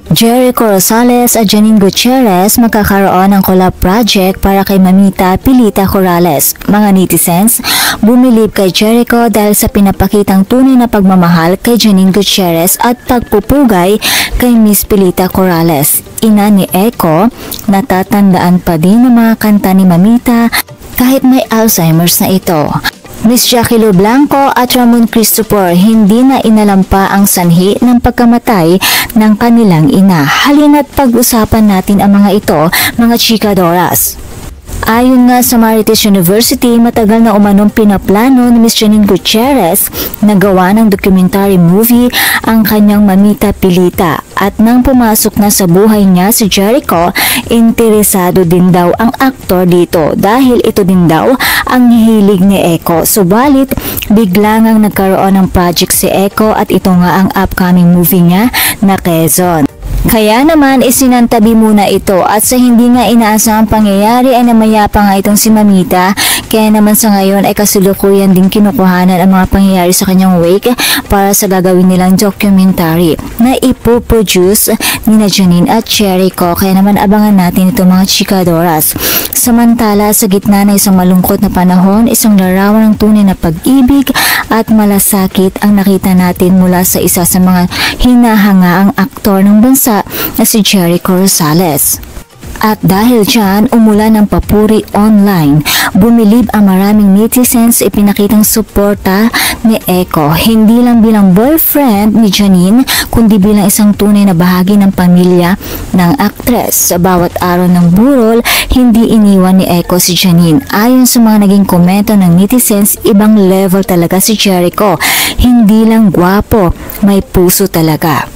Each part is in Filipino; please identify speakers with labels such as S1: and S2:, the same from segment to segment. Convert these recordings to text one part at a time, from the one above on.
S1: Jericho Rosales at Janine Gutierrez magkakaroon ng collab project para kay Mamita Pilita Corrales. Mga netizens, bumilib kay Jericho dahil sa pinapakitang tunay na pagmamahal kay Janine Gutierrez at pagpupugay kay Miss Pilita Corrales. Ina ni Echo, natatandaan pa din ng mga kanta ni Mamita kahit may Alzheimer's na ito. Miss Jackie Lou Blanco at Ramon Christopher hindi na inalampa ang sanhi ng pagkamatay ng kanilang ina. Halina't pag-usapan natin ang mga ito, mga chikadoras. Ayon nga sa Marites University, matagal na umanong pinaplano ni Miss Janine Gutierrez na gawa ng documentary movie ang kanyang Mamita Pilita. At nang pumasok na sa buhay niya si Jericho, interesado din daw ang aktor dito dahil ito din daw ang hilig ni Echo. Subalit, bigla ngang nagkaroon ng project si Echo at ito nga ang upcoming movie niya na Quezon. Kaya naman isinantabi muna ito at sa hindi nga inaasahang pangyayari ay namayapa nga itong si Mamita. Kaya naman sa ngayon ay kasalukuyan din kinukuhanan ang mga pangyayari sa kanyang wake para sa gagawin nilang documentary na ipoproduce ni Janine at Jericho. Kaya naman abangan natin ito mga chikadoras. Samantala sa gitna na isang malungkot na panahon, isang larawan ng tunay na pag-ibig at malasakit ang nakita natin mula sa isa sa mga hinahangaang aktor ng bansa na si Jericho Rosales. At dahil dyan, umulan ng papuri online. Bumilib ang maraming netizens ipinakitang suporta ni Echo. Hindi lang bilang boyfriend ni Janine, kundi bilang isang tunay na bahagi ng pamilya ng aktres. Sa bawat araw ng burol, hindi iniwan ni Echo si Janine. Ayon sa mga naging komento ng netizens, ibang level talaga si Jericho. Hindi lang gwapo, may puso talaga.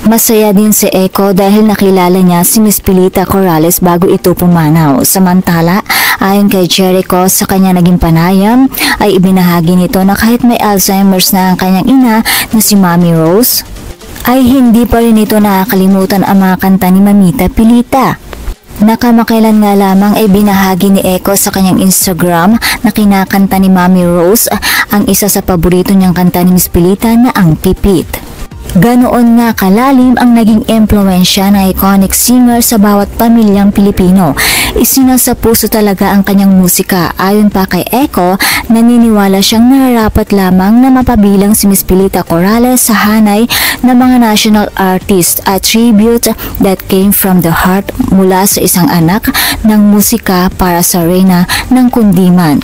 S1: Masaya din si Echo dahil nakilala niya si Miss Pilita Corrales bago ito pumanaw. Samantala, ayon kay Jericho sa kanya naging panayam, ay ibinahagi nito na kahit may Alzheimer's na ang kanyang ina na si Mami Rose, ay hindi pa rin ito nakakalimutan ang mga kanta ni Mamita Pilita. Nakamakailan nga lamang ay binahagi ni Echo sa kanyang Instagram na kinakanta ni Mami Rose ang isa sa paborito niyang kanta ni Miss Pilita na ang Pipit. Ganoon nga kalalim ang naging impluwensya ng iconic singer sa bawat pamilyang Pilipino. Isinasa puso talaga ang kanyang musika. Ayon pa kay Echo, naniniwala siyang nararapat lamang na mapabilang si Miss Pilita Corrales sa hanay ng mga national artist, a tribute that came from the heart mula sa isang anak ng musika para sa reyna ng kundiman.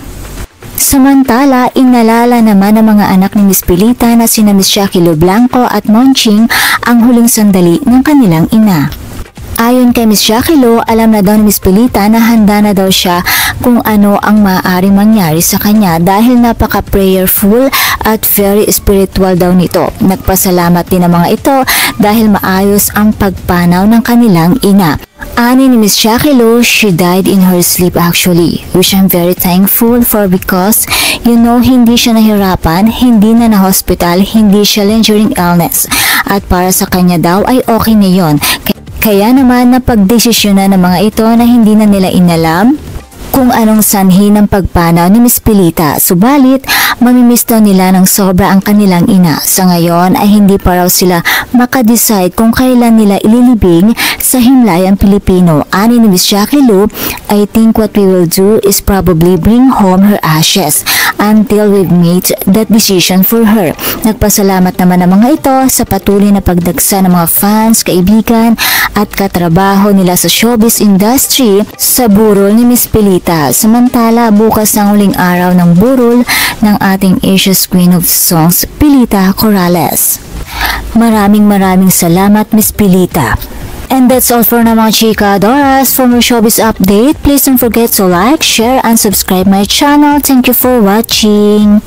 S1: Samantala, inalala naman ng mga anak ni Miss Pilita na sina Miss Jackie Lou Blanco at Monching ang huling sandali ng kanilang ina. Ayon kay Miss Jackie Lou, alam na daw ni Miss Pilita na handa na daw siya kung ano ang maaaring mangyari sa kanya dahil napaka-prayerful at very spiritual daw nito. Nagpasalamat din ang mga ito dahil maayos ang pagpanaw ng kanilang ina. Ani ni Miss Jackie Lou, she died in her sleep actually, which I'm very thankful for because, you know, hindi siya nahirapan, hindi na na-hospital, hindi siya lingering illness. At para sa kanya daw ay okay na yon. Kaya naman napagdesisyon na ng mga ito na hindi na nila inalam kung anong sanhi ng pagpanaw ni Miss Pilita. Subalit, mamimiss daw nila ng sobra ang kanilang ina. Sa ngayon ay hindi pa raw sila makadecide kung kailan nila ililibing sa himlayang Pilipino. Ani ni Miss Jackie Lou, I think what we will do is probably bring home her ashes until we've made that decision for her. Nagpasalamat naman ang mga ito sa patuloy na pagdagsa ng mga fans, kaibigan at katrabaho nila sa showbiz industry sa burol ni Miss Pilita. Samantala, bukas ang huling araw ng burol ng ating Asia's Queen of Songs, Pilita Corrales. Maraming salamat Miss Pilita. And that's all for now mga chikadoras. For more showbiz update, please don't forget to like, share, and subscribe my channel. Thank you for watching.